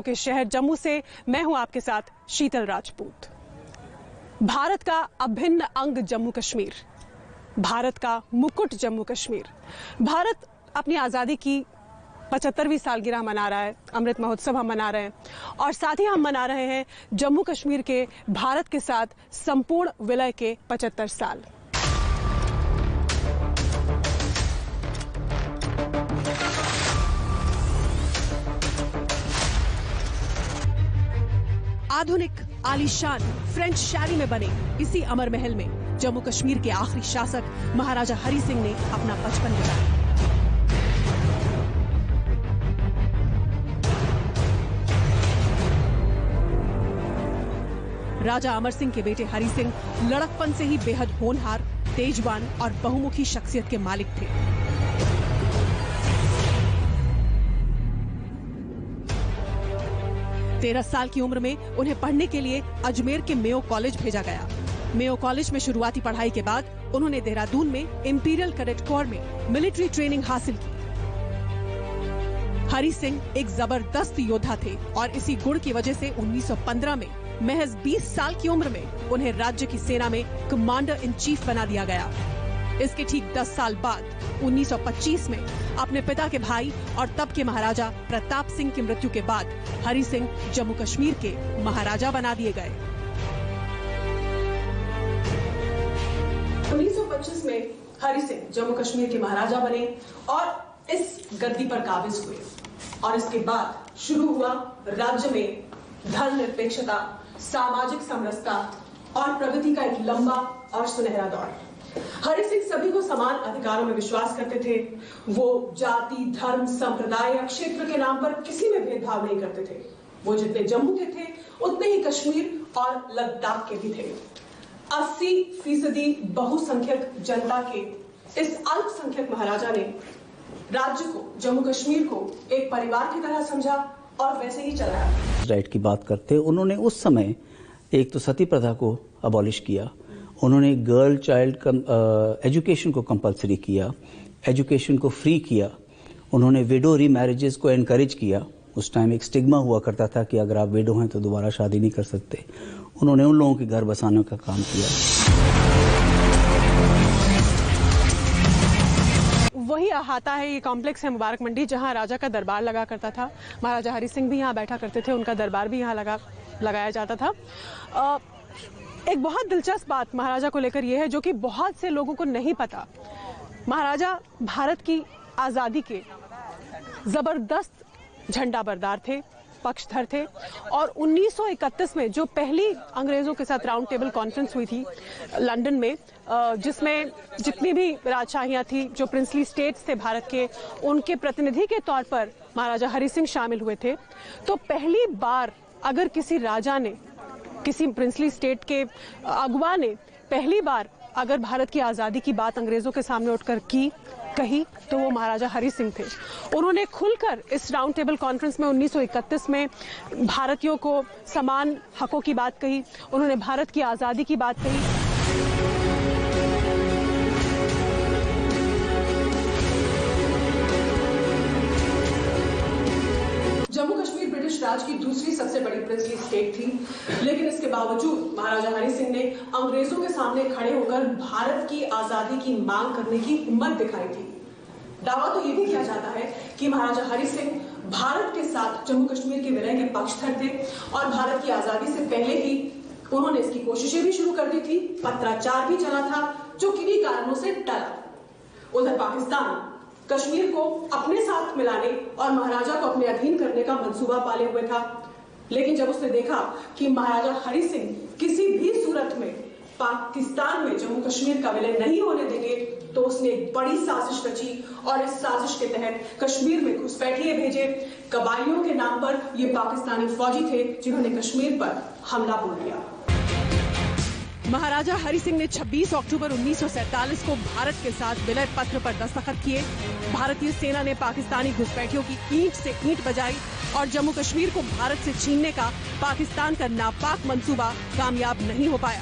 के शहर जम्मू से मैं हूं आपके साथ शीतल राजपूत। भारत का अभिन्न अंग जम्मू कश्मीर, भारत का मुकुट जम्मू कश्मीर। भारत अपनी आजादी की 75वीं सालगिरह मना रहा है, अमृत महोत्सव हम मना रहे हैं और साथ ही हम मना रहे हैं जम्मू कश्मीर के भारत के साथ संपूर्ण विलय के 75 साल। आधुनिक आलीशान फ्रेंच शैली में बने इसी अमर महल में जम्मू कश्मीर के आखिरी शासक महाराजा हरि सिंह ने अपना बचपन बिताया। राजा अमर सिंह के बेटे हरि सिंह लड़कपन से ही बेहद होनहार, तेजवान और बहुमुखी शख्सियत के मालिक थे। तेरह साल की उम्र में उन्हें पढ़ने के लिए अजमेर के मेयो कॉलेज भेजा गया। मेयो कॉलेज में शुरुआती पढ़ाई के बाद उन्होंने देहरादून में इंपीरियल कैडेट कोर में मिलिट्री ट्रेनिंग हासिल की। हरि सिंह एक जबरदस्त योद्धा थे और इसी गुण की वजह से 1915 में महज 20 साल की उम्र में उन्हें राज्य की सेना में कमांडर इन चीफ बना दिया गया। इसके ठीक 10 साल बाद 1925 में अपने पिता के भाई और तब के महाराजा प्रताप सिंह की मृत्यु के बाद हरि सिंह जम्मू कश्मीर के महाराजा बना दिए गए। 1925 में हरि सिंह जम्मू कश्मीर के महाराजा बने और इस गद्दी पर काबिज हुए और इसके बाद शुरू हुआ राज्य में धर्मनिरपेक्षता, सामाजिक समरसता और प्रगति का एक लंबा और सुनहरा दौर। हरि सिंह सभी को समान अधिकारों में विश्वास करते थे। वो जाति, धर्म, संप्रदाय या क्षेत्र के नाम पर किसी में भेदभाव नहीं करते थे। वो जितने जम्मू के थे उतने ही कश्मीर और लद्दाख के भी थे। 80% बहुसंख्यक जनता के इस अल्पसंख्यक महाराजा ने राज्य को, जम्मू कश्मीर को एक परिवार की तरह समझा और वैसे ही चलाया। राइट की बात करते, उन्होंने उस समय एक तो सती प्रथा को अबॉलिश किया, उन्होंने गर्ल चाइल्ड एजुकेशन को कंपलसरी किया, एजुकेशन को फ्री किया, उन्होंने विडो रीमैरिजेस को एनकरेज किया। उस टाइम एक स्टिग्मा हुआ करता था कि अगर आप विडो हैं तो दोबारा शादी नहीं कर सकते। उन्होंने उन लोगों के घर बसाने का काम किया। वही अहाता है, ये कॉम्प्लेक्स है मुबारक मंडी, जहां राजा का दरबार लगा करता था। महाराजा हरि सिंह भी यहाँ बैठा करते थे, उनका दरबार भी यहाँ लगाया जाता था। एक बहुत दिलचस्प बात महाराजा को लेकर यह है जो कि बहुत से लोगों को नहीं पता। महाराजा भारत की आजादी के जबरदस्त झंडा बरदार थे, पक्षधर थे और 1931 में जो पहली अंग्रेजों के साथ राउंड टेबल कॉन्फ्रेंस हुई थी लंदन में, जिसमें जितनी भी राजशाहियां थी, जो प्रिंसली स्टेट्स थे भारत के, उनके प्रतिनिधि के तौर पर महाराजा हरि सिंह शामिल हुए थे। तो पहली बार अगर किसी राजा ने, किसी प्रिंसली स्टेट के अगुवा ने पहली बार अगर भारत की आजादी की बात अंग्रेजों के सामने उठकर कही तो वो महाराजा हरि सिंह थे। उन्होंने खुलकर इस राउंड टेबल कॉन्फ्रेंस में 1931 में भारतीयों को समान हकों की बात कही, उन्होंने भारत की आजादी की बात कही। जम्मू कश्मीर ब्रिटिश राज की दूसरी सबसे बड़ी प्रिंसली स्टेट थी, लेकिन इसके बावजूद महाराजा हरि सिंह ने अंग्रेजों के सामने खड़े होकर भारत की आजादी की मांग करने की हिम्मत दिखाई थी। दावा तो ये भी किया जाता है कि महाराजा हरि सिंह भारत के साथ जम्मू कश्मीर के विलय के पक्षधर थे और भारत की आजादी से पहले ही उन्होंने इसकी कोशिशें भी शुरू कर दी थी। पत्राचार भी चला था जो किन्हीं कारणों से टला। उधर पाकिस्तान कश्मीर को अपने साथ मिलाने और महाराजा को अपने अधीन करने का मंसूबा पाले हुए था, लेकिन जब उसने देखा कि महाराजा हरि सिंह किसी भी सूरत में पाकिस्तान में जम्मू कश्मीर का विलय नहीं होने देंगे, तो उसने एक बड़ी साजिश रची और इस साजिश के तहत कश्मीर में घुसपैठिए भेजे। कबायलियों के नाम पर ये पाकिस्तानी फौजी थे जिन्होंने कश्मीर पर हमला बोल दिया। महाराजा हरि सिंह ने 26 अक्टूबर 1947 को भारत के साथ विलय पत्र पर दस्तखत किए। भारतीय सेना ने पाकिस्तानी घुसपैठियों की ईंट से ईंट बजाई और जम्मू कश्मीर को भारत से छीनने का पाकिस्तान का नापाक मंसूबा कामयाब नहीं हो पाया।